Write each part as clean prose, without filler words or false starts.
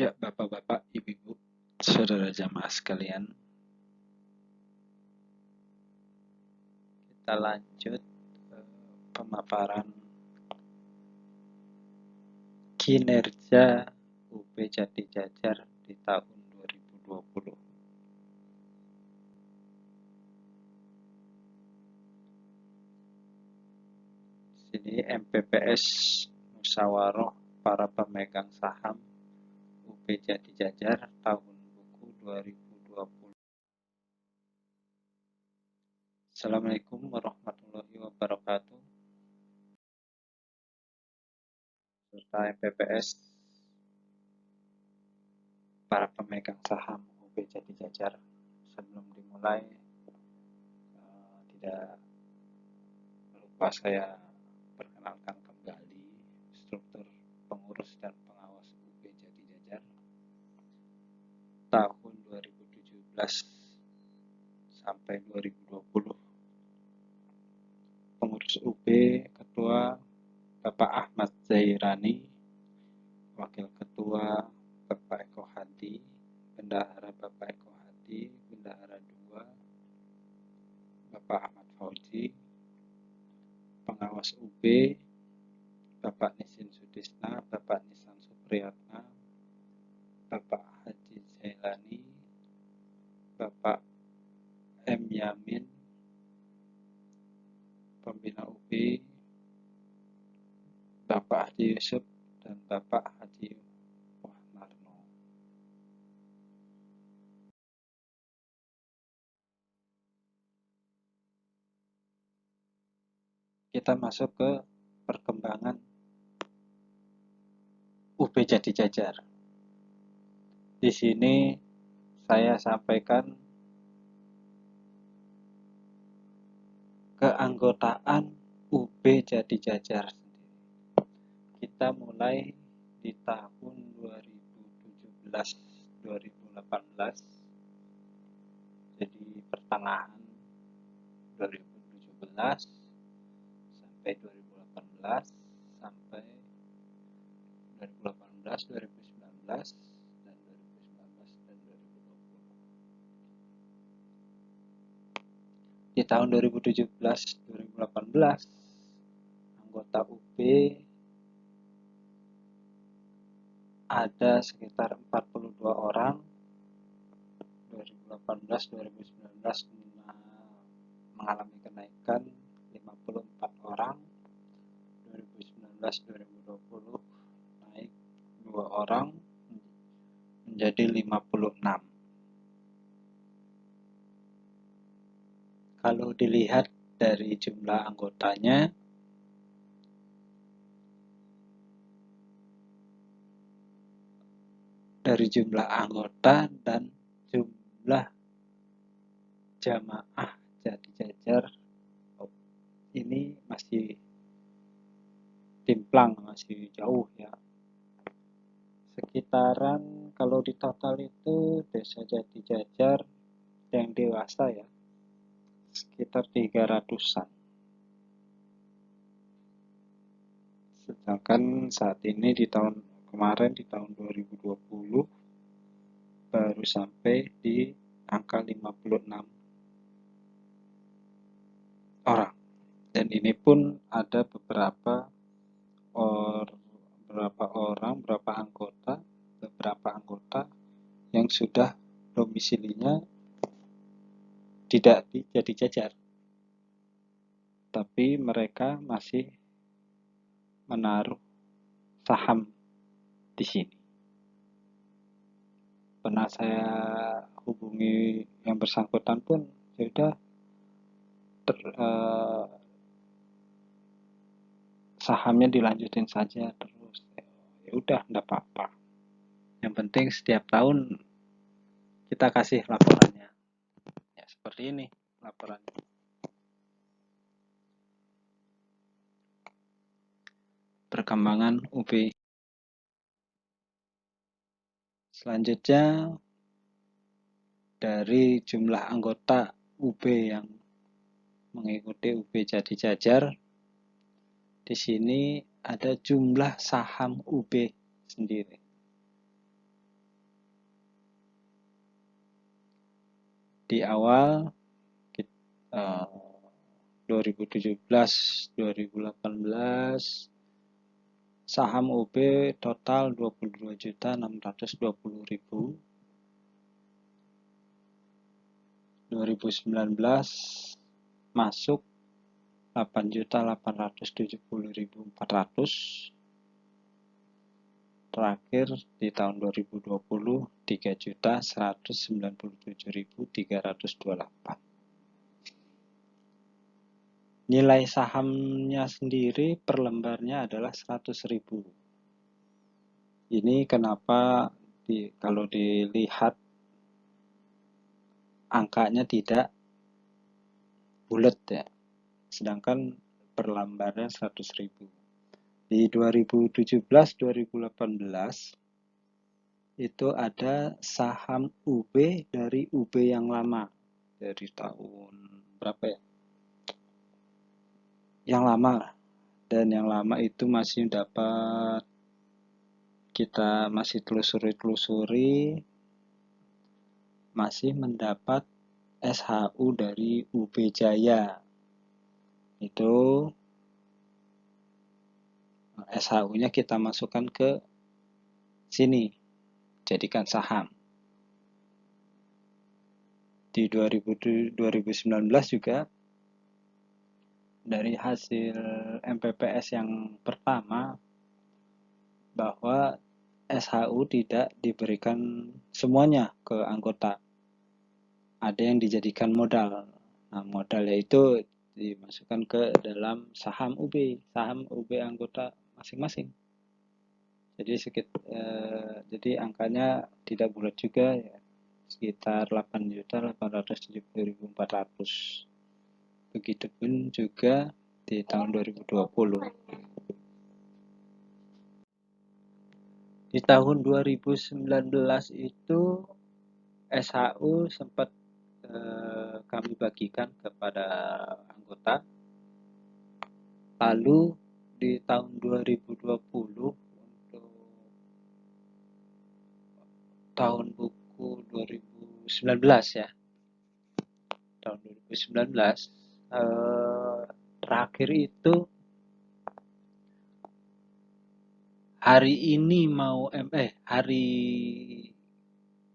Ya, Bapak-bapak, Ibu-ibu, saudara jamaah sekalian, kita lanjut pemaparan kinerja UB Jati Jajar di tahun 2020. Sini MPPS Musyawarah para pemegang saham UB Jati Jajar tahun buku 2020. Assalamualaikum warahmatullahi wabarakatuh. Serta MPPS para pemegang saham UB Jati Jajar. Sebelum dimulai, tidak lupa saya perkenalkan kembali struktur pengurus dan pengawas UB Jati Jajar tahun 2017 sampai 2020. Pengurus UB Ketua Bapak Ahmad Zairani, Wakil Ketua Bapak Eko Hadi, Bendahara Bapak Eko Hadi, Bendahara 2 Bapak Ahmad Fauzi, Pengawas UB Bapak Nisin Sudisna, Bapak Nisan Supriyatna, Bapak Haji Zailani, Bapak M. Yamin, Pembina UB Bapak Haji Yusuf, dan Bapak Haji Wahmarno. Kita masuk ke perkembangan UB Jati Jajar. Di sini saya sampaikan keanggotaan UB Jati Jajar sendiri. Kita mulai di tahun 2017-2018, jadi pertengahan 2017 sampai 2018 sampai 2018, 2019 dan 2019 dan 2020. Di tahun 2017-2018 anggota UB ada sekitar 42 orang. 2018-2019 mengalami kenaikan 54 orang. 2019-2020 naik 2 orang menjadi 56. Kalau dilihat dari jumlah anggotanya, dari jumlah anggota dan jumlah jamaah Jati Jajar ini masih timplang, masih jauh ya. Sekitaran kalau di total itu desa Jati Jajar yang dewasa ya sekitar 300-an. Sedangkan saat ini di tahun kemarin di tahun 2020 baru sampai di angka 56 orang. Dan ini pun ada beberapa anggota yang sudah domisilinya tidak di Jati Jajar, tapi mereka masih menaruh saham di sini. Pernah saya hubungi yang bersangkutan pun sudah sahamnya dilanjutin saja terus. Ya udah, enggak apa-apa. Yang penting setiap tahun kita kasih laporannya. Ya seperti ini laporannya. Perkembangan UB. Selanjutnya dari jumlah anggota UB yang mengikuti UB Jati Jajar, di sini ada jumlah saham UB sendiri. di awal 2017-2018 saham UB total 22.620.000. 2019 masuk 8.870.400. Terakhir di tahun 2020 3.197.328. Nilai sahamnya sendiri per lembarnya adalah 100.000. Ini kenapa kalau dilihat angkanya tidak bulat ya, sedangkan per lembarnya 100.000. Di 2017-2018 itu ada saham UB dari UB yang lama, dari tahun berapa ya? Yang lama, dan yang lama itu masih dapat, kita masih telusuri masih mendapat SHU dari UB Jaya. Itu SHU-nya kita masukkan ke sini, jadikan saham. Di 2019 juga dari hasil MPPS yang pertama bahwa SHU tidak diberikan semuanya ke anggota. Ada yang dijadikan modal. Nah, modal yaitu dimasukkan ke dalam saham UB anggota masing-masing. Jadi angkanya tidak bulat juga ya, sekitar 8.870.400. Begitupun juga di tahun 2020. Di tahun 2019 itu SHU sempat kami bagikan kepada anggota. Lalu di tahun 2020 untuk tahun buku 2019 ya, tahun 2019 terakhir itu hari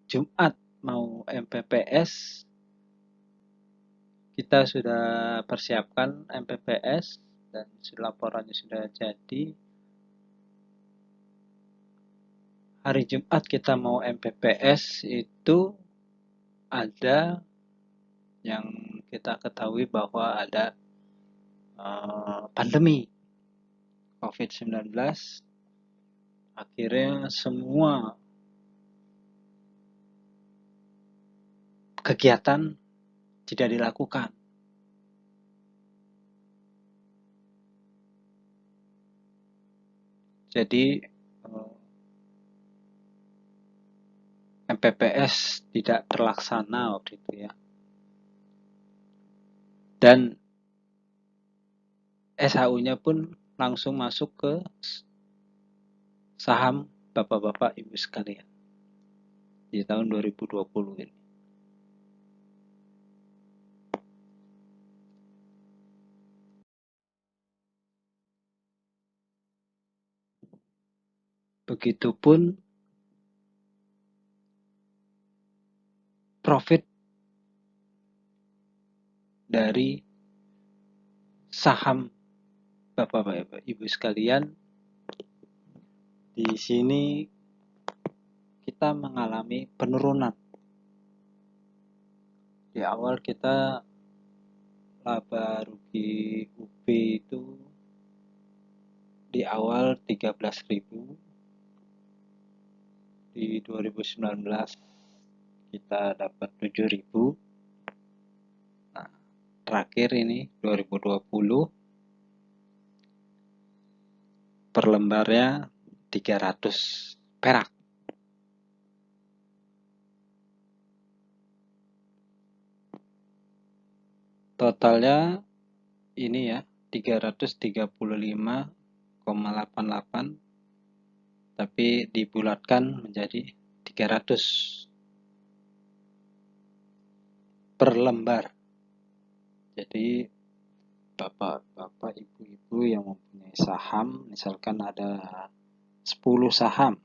Jumat mau MPPS, kita sudah persiapkan MPPS dan laporannya sudah jadi. Hari Jumat kita mau MPPS itu ada yang kita ketahui bahwa ada pandemi COVID-19. Akhirnya semua kegiatan tidak dilakukan. Jadi MPPS tidak terlaksana waktu itu ya. Dan SHU-nya pun langsung masuk ke saham Bapak-bapak Ibu sekalian di tahun 2020 ini. Begitupun profit dari saham Bapak-bapak Ibu sekalian. Di sini kita mengalami penurunan. Di awal kita laba rugi UB itu di awal 13.000. Di 2019 kita dapat 7.000. Nah, terakhir ini 2020 per lembarnya 300 perak. Totalnya ini ya 335,88, tapi dibulatkan menjadi 300. per lembar. Jadi bapak-bapak, ibu-ibu yang mempunyai saham, misalkan ada 10 saham,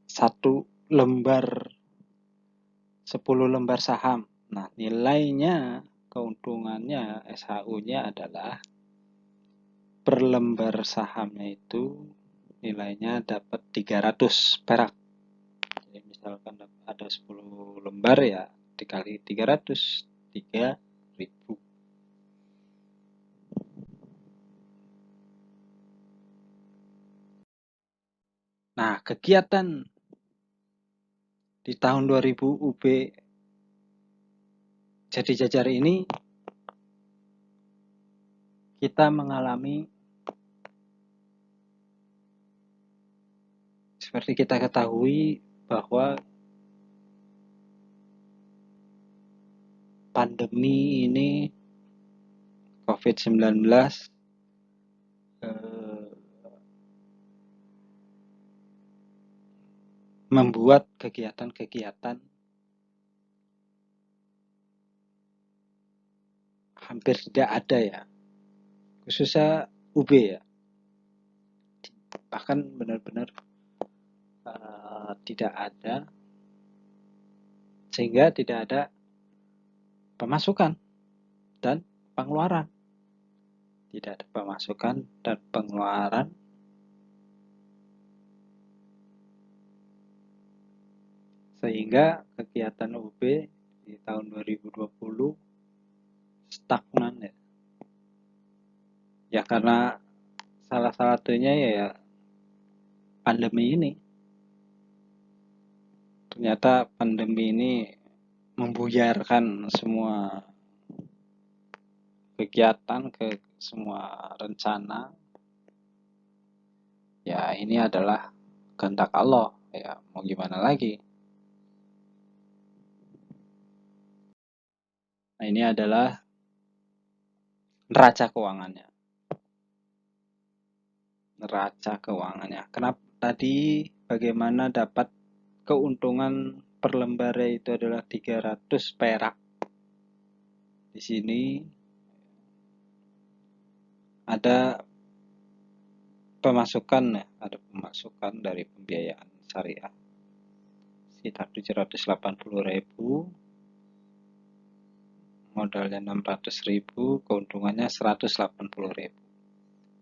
satu lembar 10 lembar saham. Nah, nilainya, keuntungannya, SHU-nya adalah per lembar sahamnya itu nilainya dapat 300 perak. Jadi misalkan ada 10 lembar ya dikali 300, 3.000. Nah, kegiatan di tahun 2000 UB Jadi Jajar ini kita mengalami, seperti kita ketahui, bahwa pandemi ini COVID-19 membuat kegiatan-kegiatan hampir tidak ada ya, khususnya UB ya, bahkan benar-benar tidak ada, sehingga tidak ada pemasukan dan pengeluaran. Tidak ada pemasukan dan pengeluaran, sehingga kegiatan UB di tahun 2020 stagnan ya. Ya karena salah satunya ya pandemi ini. Ternyata pandemi ini membuyarkan semua kegiatan, ke semua rencana. Ya ini adalah kehendak Allah, ya mau gimana lagi. Nah, ini adalah neraca keuangannya. Kenapa tadi bagaimana dapat keuntungan per lembarnya itu adalah 300 perak. Di sini ada pemasukan dari pembiayaan syariah sekitar 780.000, modalnya 600.000, keuntungannya 180.000.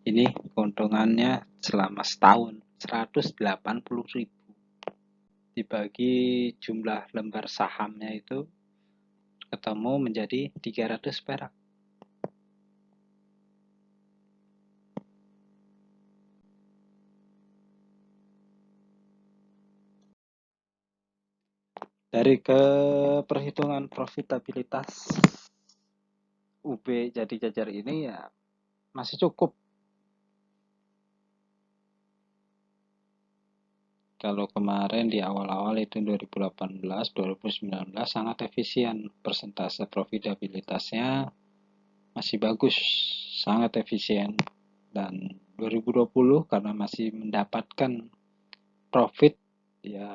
Ini keuntungannya selama setahun 180.000. Dibagi jumlah lembar sahamnya itu ketemu menjadi 300 perak. Dari perhitungan profitabilitas UB Jadi Jajar ini ya masih cukup. Kalau kemarin di awal-awal itu 2018, 2019 sangat efisien, persentase profitabilitasnya masih bagus, sangat efisien. Dan 2020 karena masih mendapatkan profit ya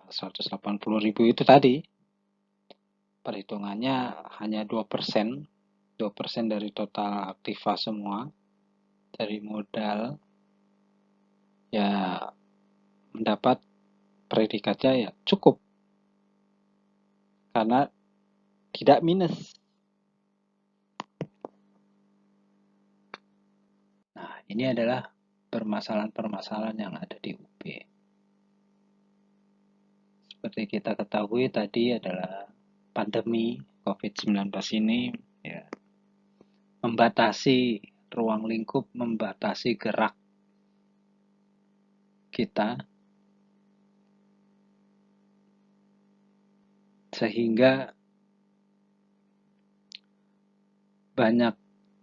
180.000 itu tadi, perhitungannya hanya 2%, 2% dari total aktiva semua, dari modal ya mendapat predikatnya ya cukup, karena tidak minus. Nah, ini adalah permasalahan-permasalahan yang ada di UB. Seperti kita ketahui tadi adalah pandemi COVID-19 ini ya membatasi ruang lingkup, membatasi gerak kita, sehingga banyak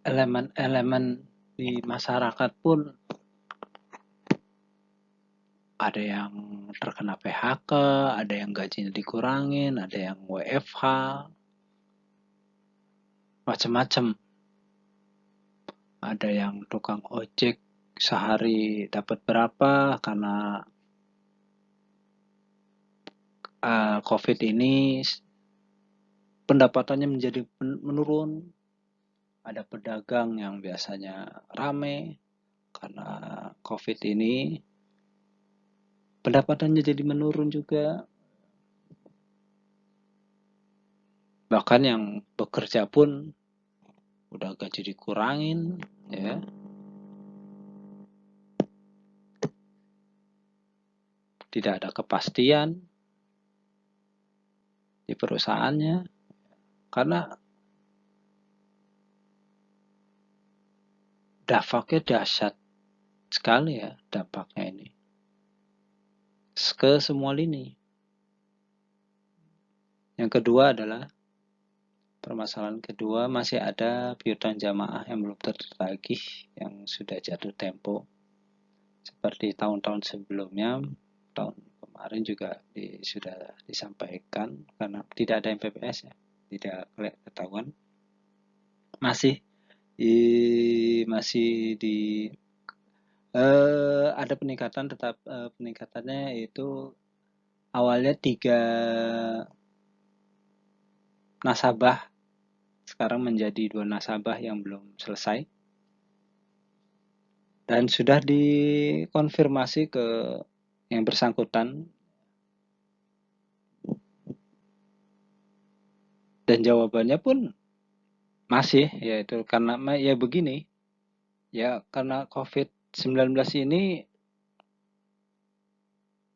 elemen-elemen di masyarakat pun ada yang terkena PHK, ada yang gajinya dikurangin, ada yang WFH, macam-macam. Ada yang tukang ojek sehari dapat berapa karena COVID ini pendapatannya menjadi menurun. Ada pedagang yang biasanya rame karena COVID ini, pendapatannya jadi menurun juga. Bahkan yang bekerja pun udah gaji dikurangin, ya. Tidak ada kepastian di perusahaannya karena dampaknya dahsyat sekali ya, dampaknya ini ke semua lini. Yang kedua adalah permasalahan kedua, masih ada piutang jamaah yang belum tertagih, yang sudah jatuh tempo. Seperti tahun-tahun sebelumnya, tahun kemarin juga sudah disampaikan, karena tidak ada MPPS ya, tidak ketahuan. Masih ada peningkatan, tetap peningkatannya itu awalnya 3 nasabah, sekarang menjadi 2 nasabah yang belum selesai. Dan sudah dikonfirmasi ke yang bersangkutan, dan jawabannya pun masih, yaitu karena ya begini, ya karena COVID-19 ini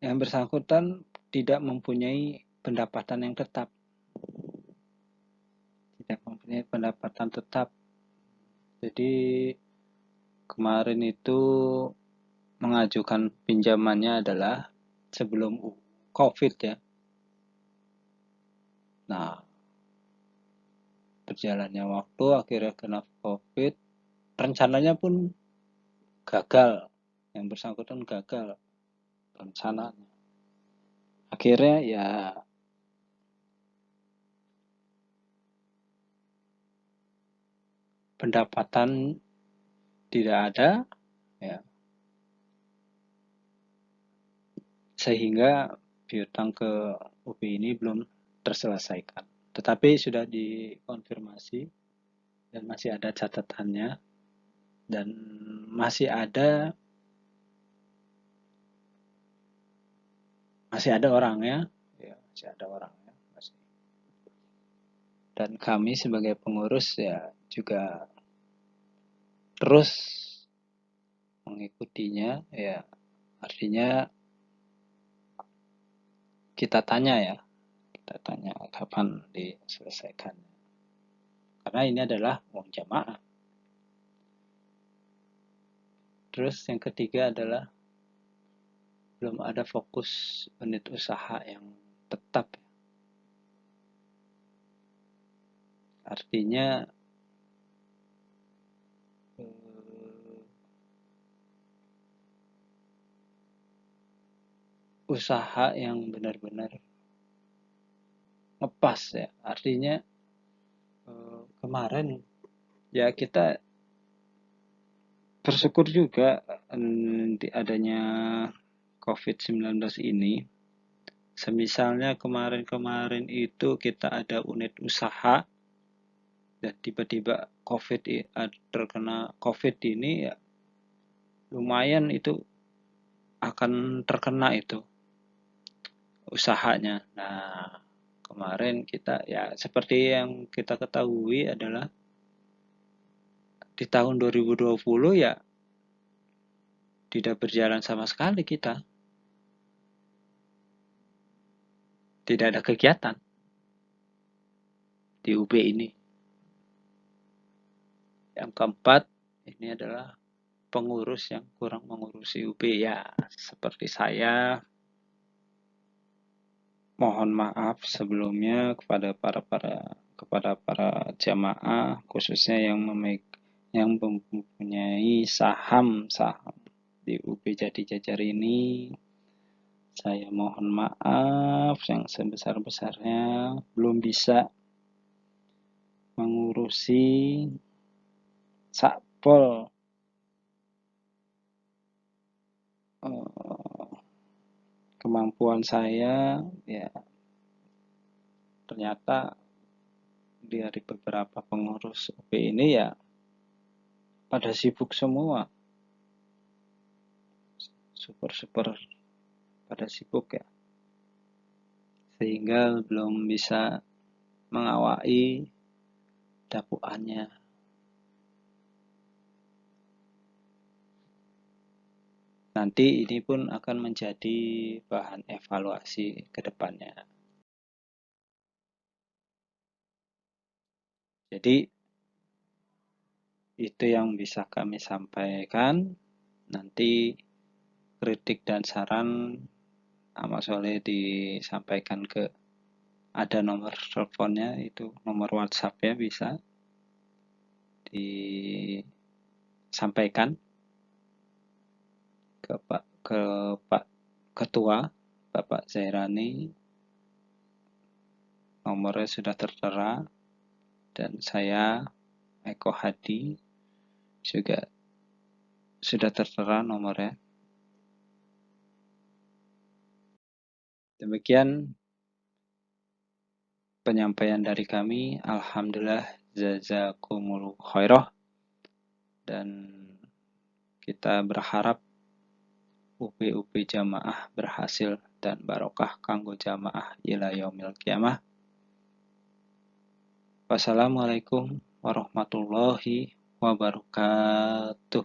yang bersangkutan tidak mempunyai pendapatan yang tetap. Tidak mempunyai pendapatan tetap. Jadi kemarin itu mengajukan pinjamannya adalah sebelum COVID ya. Nah, berjalannya waktu akhirnya kena COVID, rencananya pun gagal, yang bersangkutan gagal rencananya. Akhirnya ya pendapatan tidak ada ya, sehingga piutang ke UPI ini belum terselesaikan. Tetapi sudah dikonfirmasi dan masih ada catatannya, dan masih ada orangnya ya, masih ada orangnya masih. Dan kami sebagai pengurus ya juga terus mengikutinya ya, artinya kita tanya kapan diselesaikan, karena ini adalah uang jamaah. Terus yang ketiga adalah belum ada fokus unit usaha yang tetap. Artinya usaha yang benar-benar ngepas ya. Artinya kemarin ya kita bersyukur juga di adanya COVID-19 ini. Semisalnya kemarin itu kita ada unit usaha dan tiba-tiba terkena COVID ini ya, lumayan itu akan terkena itu usahanya. Nah, kemarin kita ya seperti yang kita ketahui adalah di tahun 2020 ya tidak berjalan sama sekali kita. Tidak ada kegiatan di UB ini. Yang keempat, ini adalah pengurus yang kurang mengurusi UB ya. Seperti saya, mohon maaf sebelumnya kepada para jamaah, khususnya yang mempunyai saham di UB Jati Jajar ini. Saya mohon maaf yang sebesar-besarnya belum bisa mengurusi Sakpol kemampuan saya ya ternyata dari beberapa pengurus UP ini ya pada sibuk semua, super pada sibuk ya, sehingga belum bisa mengawai dapuannya. Nanti ini pun akan menjadi bahan evaluasi ke depannya. Jadi itu yang bisa kami sampaikan. Nanti kritik dan saran Mas Soleh disampaikan ke, ada nomor teleponnya, itu nomor WhatsApp ya, bisa disampaikan ke Pak Ketua, Bapak Zairani. Nomornya sudah tertera, dan saya Eko Hadi juga sudah tertera nomornya. Demikian penyampaian dari kami. Alhamdulillah, jazakumullah khairah, dan kita berharap UP jamaah berhasil dan barokah kanggo jamaah ila yaumil qiyamah. Wassalamualaikum warahmatullahi wabarakatuh.